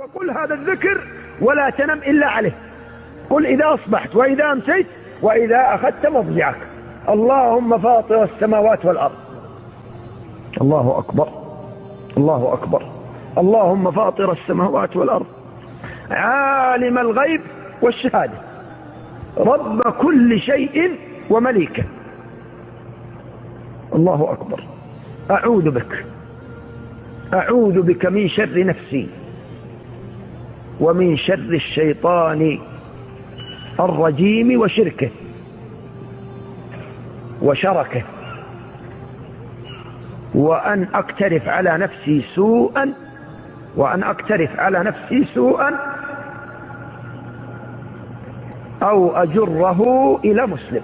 وقل هذا الذكر ولا تنم إلا عليه. قل إذا أصبحت وإذا أمسيت وإذا أخذت مضجعك: اللهم فاطر السماوات والأرض. الله أكبر، الله أكبر. اللهم فاطر السماوات والأرض، عالم الغيب والشهادة، رب كل شيء ومليكه. الله أكبر. أعوذ بك من شر نفسي ومن شر الشيطان الرجيم وشركه وشركه، وأن أقترف على نفسي سوءا أو أجره إلى مسلم.